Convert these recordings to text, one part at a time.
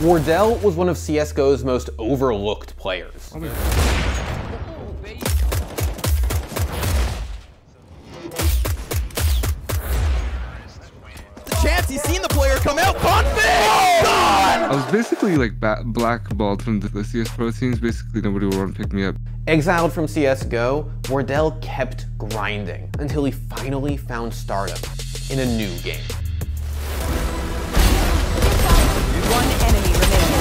Wardell was one of CSGO's most overlooked players. Chance, he's seen the player come out. I was basically like blackballed from the CS Pro teams. Basically, nobody would want to pick me up. Exiled from CSGO, Wardell kept grinding until he finally found stardom in a new game. One enemy remaining.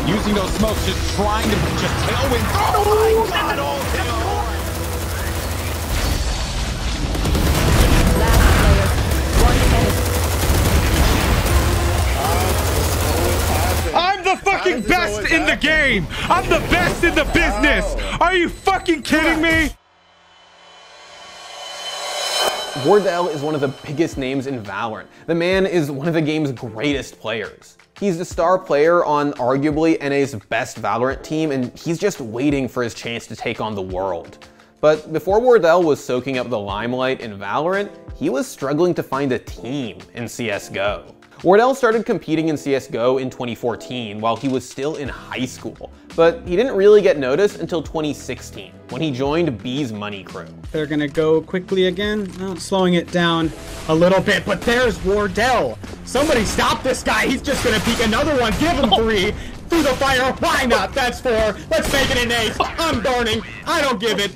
Using those smokes, just trying to just tailwind. Oh my god, all tail. I'm the fucking best in the game! I'm the best in the business! Are you fucking kidding me? Wardell is one of the biggest names in Valorant. The man is one of the game's greatest players. He's the star player on arguably NA's best Valorant team, and he's just waiting for his chance to take on the world. But before Wardell was soaking up the limelight in Valorant, he was struggling to find a team in CSGO. Wardell started competing in CSGO in 2014 while he was still in high school, but he didn't really get noticed until 2016 when he joined B's Money Crew. They're gonna go quickly again, slowing it down a little bit, but there's Wardell. Somebody stop this guy, he's just gonna peek another one, give him 3, through the fire, why not? That's 4, let's make it an 8, I'm burning, I don't give it.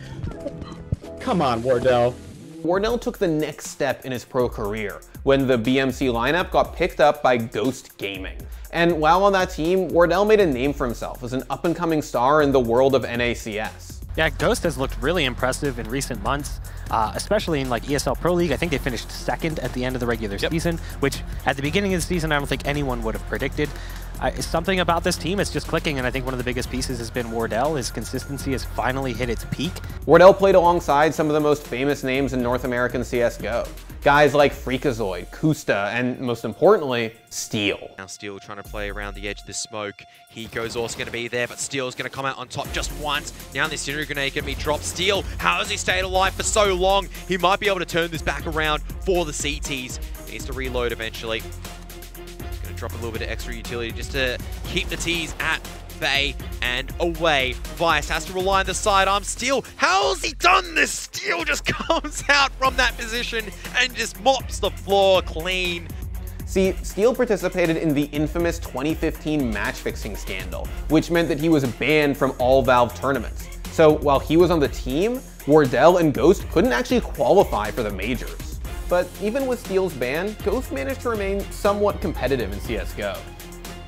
Come on, Wardell. Wardell took the next step in his pro career when the BMC lineup got picked up by Ghost Gaming. And while on that team, Wardell made a name for himself as an up-and-coming star in the world of NACS. Yeah, Ghost has looked really impressive in recent months, especially in like ESL Pro League. I think they finished 2nd at the end of the regular season, which at the beginning of the season, I don't think anyone would have predicted. Something about this team is just clicking, and I think one of the biggest pieces has been Wardell. His consistency has finally hit its peak. Wardell played alongside some of the most famous names in North American CSGO. Guys like Freakazoid, Kusta, and most importantly, Steel. Now Steel trying to play around the edge of the smoke. He goes also going to be there, but Steel's going to come out on top just once. Now the incendiary grenade going to be dropped. Steel, how has he stayed alive for so long? He might be able to turn this back around for the CTs. He needs to reload eventually. Drop a little bit of extra utility just to keep the T's at bay and away. Vice has to rely on the sidearm. Steel, how has he done this? Steel just comes out from that position and just mops the floor clean. See, Steel participated in the infamous 2015 match-fixing scandal, which meant that he was banned from all Valve tournaments. So while he was on the team, Wardell and Ghost couldn't actually qualify for the majors. But even with Steel's ban, Ghost managed to remain somewhat competitive in CSGO.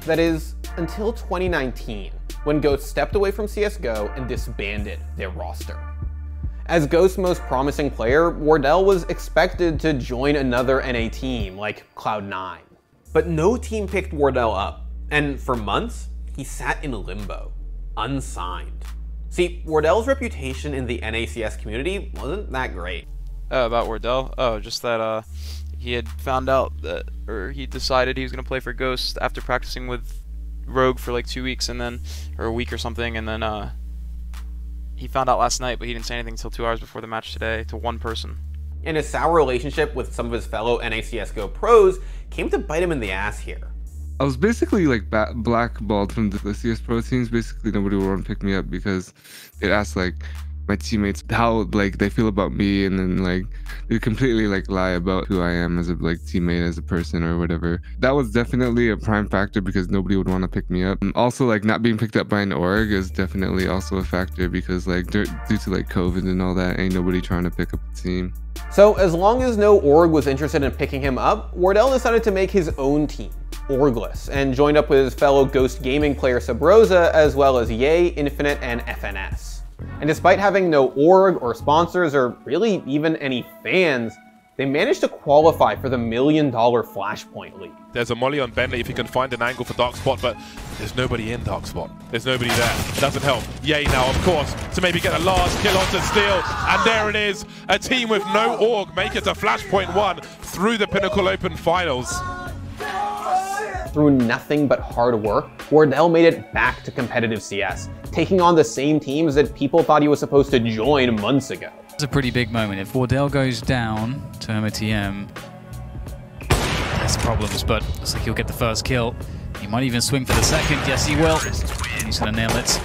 That is, until 2019, when Ghost stepped away from CSGO and disbanded their roster. As Ghost's most promising player, Wardell was expected to join another NA team like Cloud9. But no team picked Wardell up, and for months, he sat in limbo, unsigned. See, Wardell's reputation in the NACS community wasn't that great. About Wardell? Oh, just that he had found out that, or he decided he was going to play for Ghost after practicing with Rogue for like 2 weeks and then, or a week or something, and then he found out last night, but he didn't say anything until 2 hours before the match today to one person. And his sour relationship with some of his fellow NACSGO pros came to bite him in the ass here. I was basically like blackballed from the CS Pro teams. Basically, nobody would want to pick me up because they'd ask like my teammates how like they feel about me, and then like they completely like lie about who I am as a like teammate, as a person or whatever. That was definitely a prime factor because nobody would want to pick me up. And also like not being picked up by an org is definitely also a factor because like due to like COVID and all that, ain't nobody trying to pick up a team. So as long as no org was interested in picking him up, Wardell decided to make his own team, Orgless, and joined up with his fellow Ghost Gaming player Sabrosa, as well as Ye, Infinite, and FNS. And despite having no org or sponsors or really even any fans, they managed to qualify for the $1 million Flashpoint League. There's a molly on Bentley if he can find an angle for Dark Spot, but there's nobody in Dark Spot. There's nobody there. Doesn't help. Yay now, of course, to maybe get a last kill onto Steel. And there it is. A team with no org make it to Flashpoint 1 through the Pinnacle Open Finals. Through nothing but hard work, Wardell made it back to competitive CS, taking on the same teams that people thought he was supposed to join months ago. It's a pretty big moment. If Wardell goes down to MTM, has problems, but looks like he'll get the first kill. He might even swing for the second. Yes, he will. And he's going to nail it.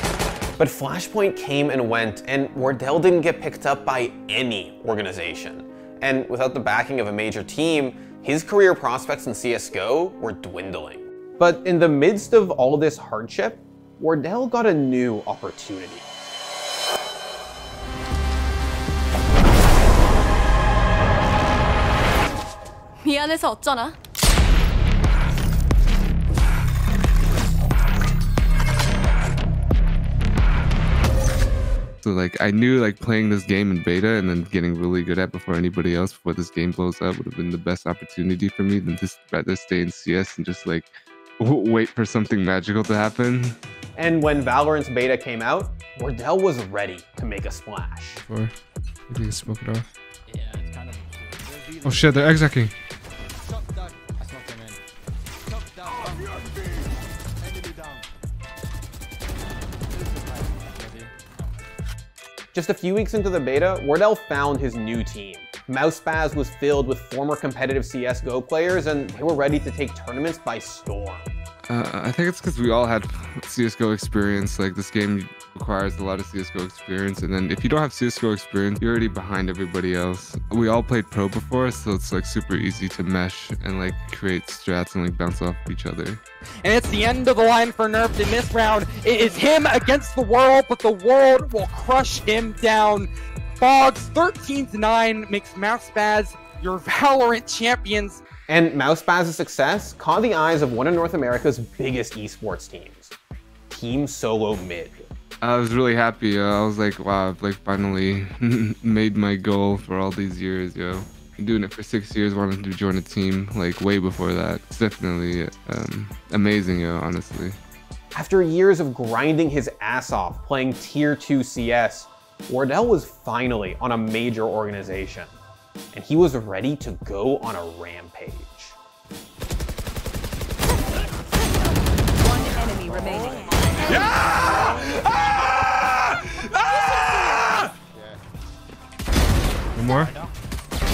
But Flashpoint came and went, and Wardell didn't get picked up by any organization. And without the backing of a major team, his career prospects in CSGO were dwindling. But in the midst of all this hardship, Wardell got a new opportunity. 미안해서 어쩌나? So like I knew like playing this game in beta and then getting really good at before anybody else before this game blows up would have been the best opportunity for me than just rather stay in CS and just like wait for something magical to happen. And when Valorant's beta came out, Wardell was ready to make a splash. You can smoke it off. Yeah, it's kind of... Oh shit, they're execing. Just a few weeks into the beta, Wardell found his new team. Mousespaz was filled with former competitive CSGO players, and they were ready to take tournaments by storm. I think it's because we all had CSGO experience. Like this game requires a lot of CSGO experience, and then if you don't have CSGO experience, you're already behind everybody else. We all played pro before, so it's like super easy to mesh and like create strats and like bounce off each other. And it's the end of the line for Nerfed in this round. It is him against the world, but the world will crush him down. Boggs 13-9 makes Mousespaz your Valorant champions. And Mousespaz's success caught the eyes of one of North America's biggest esports teams, Team Solo Mid. I was really happy. I was like, wow, I've like finally made my goal for all these years, yo. Been doing it for 6 years, wanted to join a team like way before that. It's definitely amazing, yo, honestly. After years of grinding his ass off playing Tier 2 CS, Wardell was finally on a major organization, and he was ready to go on a rampage. One enemy remaining. One more?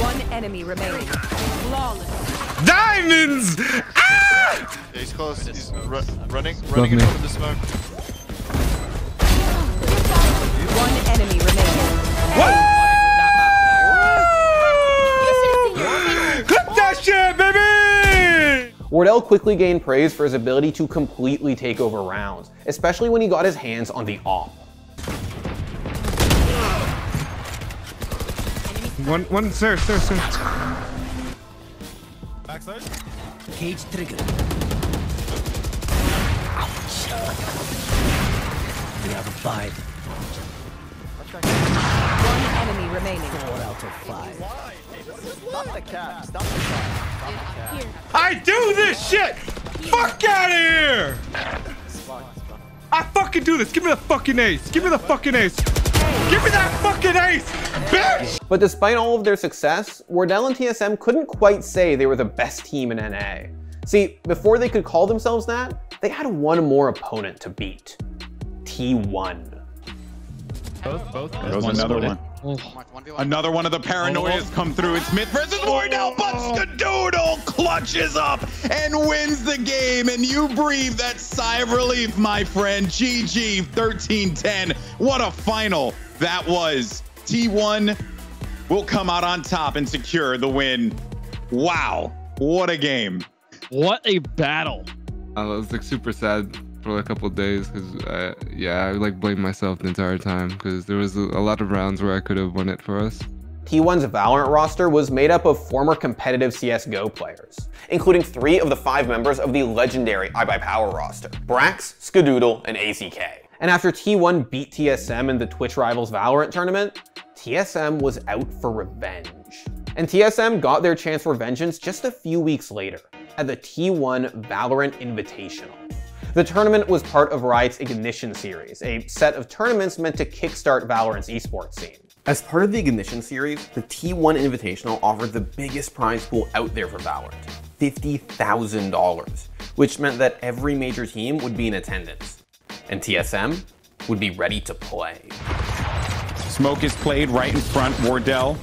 One enemy remaining. Flawless. Diamonds! Ah! Yeah, he's close. He's running in me. front of the smoke. One enemy remaining. Clip that shit, baby! Wardell quickly gained praise for his ability to completely take over rounds, especially when he got his hands on the AWP. One, sir. Backside. Cage trigger. We have a 5. One enemy remaining. 4 out of 5. Stop the cap. Stop the cap. I do this shit! Fuck out of here! I fucking do this. Give me the fucking ace. Give me the fucking ace. Give me that fucking ace, bitch! But despite all of their success, Wardell and TSM couldn't quite say they were the best team in NA. See, before they could call themselves that, they had one more opponent to beat. T1. Both. Another one. Another one of the paranoias come through. It's Smith versus Wardell, but Skadoodle clutches up and wins the game. And you breathe that sigh of relief, my friend. GG 13-10. What a final that was. T1 will come out on top and secure the win. Wow, what a game. What a battle. I was like super sad for a couple of days because I like blamed myself the entire time because there was a lot of rounds where I could have won it for us. T1's Valorant roster was made up of former competitive CSGO players, including 3 of the 5 members of the legendary iBuyPower roster, Brax, Skadoodle, and ACK. And after T1 beat TSM in the Twitch Rivals Valorant tournament, TSM was out for revenge. And TSM got their chance for vengeance just a few weeks later at the T1 Valorant Invitational. The tournament was part of Riot's Ignition series, a set of tournaments meant to kickstart Valorant's esports scene. As part of the Ignition series, the T1 Invitational offered the biggest prize pool out there for Valorant, $50,000, which meant that every major team would be in attendance, and TSM would be ready to play. Smoke is played right in front, Wardell.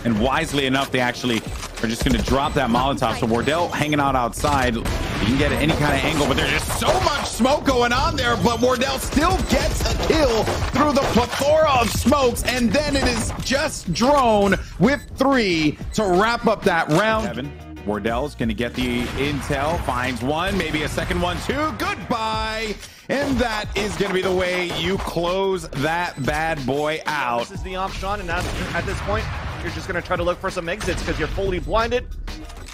And wisely enough, they actually We're just going to drop that Molotov. So Wardell hanging out outside. You can get any kind of angle, but there's just so much smoke going on there. But Wardell still gets a kill through the plethora of smokes. And then it is just Drone with 3 to wrap up that round. Wardell's going to get the intel, finds one, maybe a second one too. Goodbye. And that is going to be the way you close that bad boy out. This is the option, and at this point, you're just going to try to look for some exits because you're fully blinded.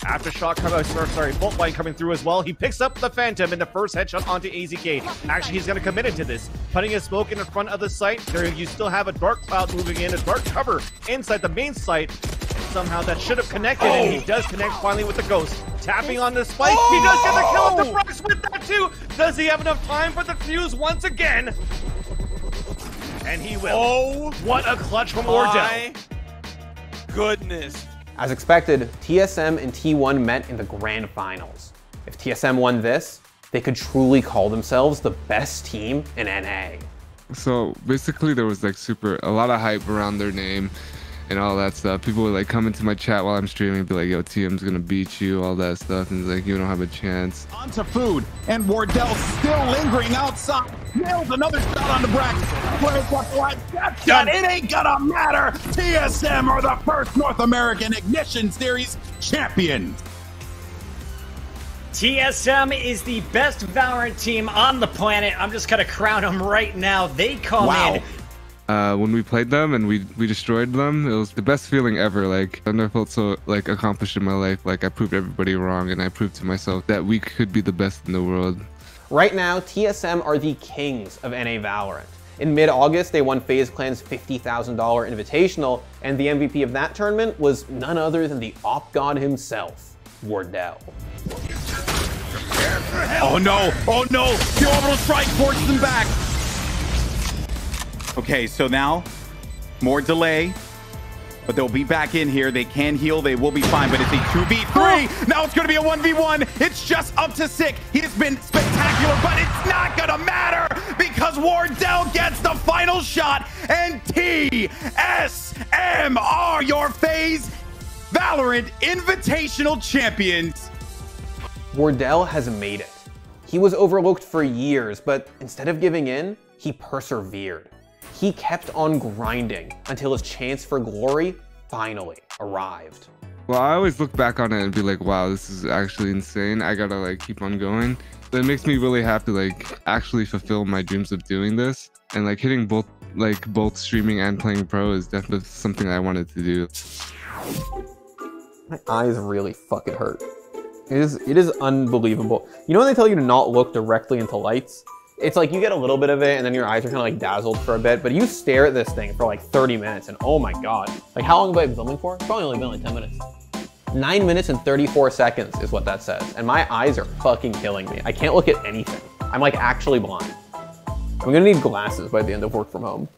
Aftershock coming, Bolt Line coming through as well. He picks up the Phantom in the first headshot onto AZK. Actually, he's going to commit into this. Putting his smoke in the front of the site. There, you still have a dark cloud moving in, a dark cover inside the main site. Somehow that should have connected, and he does connect finally with the Ghost. Tapping on the spike. He does get the kill at the Brooks with that too. Does he have enough time for the fuse once again? And he will. Oh, what a clutch from Wardell. Goodness. As expected, TSM and T1 met in the grand finals. If TSM won this, they could truly call themselves the best team in NA. So basically there was like a lot of hype around their name and all that stuff. People would like come into my chat while I'm streaming and be like, yo, TM's gonna beat you, all that stuff. And it's like, you don't have a chance. Onto food, and Wardell still lingering outside. Nails another shot on the bracket. Where's what done? It ain't gonna matter. TSM are the first North American Ignition Series champions. TSM is the best Valorant team on the planet. I'm just gonna crown them right now. They come in. When we played them and we destroyed them, it was the best feeling ever. Like, I've never felt so like accomplished in my life. Like, I proved everybody wrong, and I proved to myself that we could be the best in the world. Right now, TSM are the kings of NA Valorant. In mid-August, they won FaZe Clan's $50,000 invitational, and the MVP of that tournament was none other than the op god himself, Wardell. Oh no! Oh no! The orbital strike forces them back. Okay, so now more delay, but they'll be back in here. They can heal. They will be fine, but it's a 2v3. Now it's going to be a 1v1. It's just up to Sick. He has been spectacular, but it's not going to matter because Wardell gets the final shot, and TSM are your FaZe Valorant Invitational champions. Wardell has made it. He was overlooked for years, but instead of giving in, he persevered. He kept on grinding until his chance for glory finally arrived. Well, I always look back on it and be like, wow, this is actually insane. I gotta like keep on going. But it makes me really happy to like actually fulfill my dreams of doing this. And like hitting both streaming and playing pro is definitely something I wanted to do. My eyes really fucking hurt. It is unbelievable. You know when they tell you to not look directly into lights? It's like you get a little bit of it and then your eyes are kind of like dazzled for a bit, but you stare at this thing for like 30 minutes and oh my God. Like how long have I been filming for? It's probably only been like 10 minutes. 9 minutes and 34 seconds is what that says. And my eyes are fucking killing me. I can't look at anything. I'm like actually blind. I'm gonna need glasses by the end of work from home.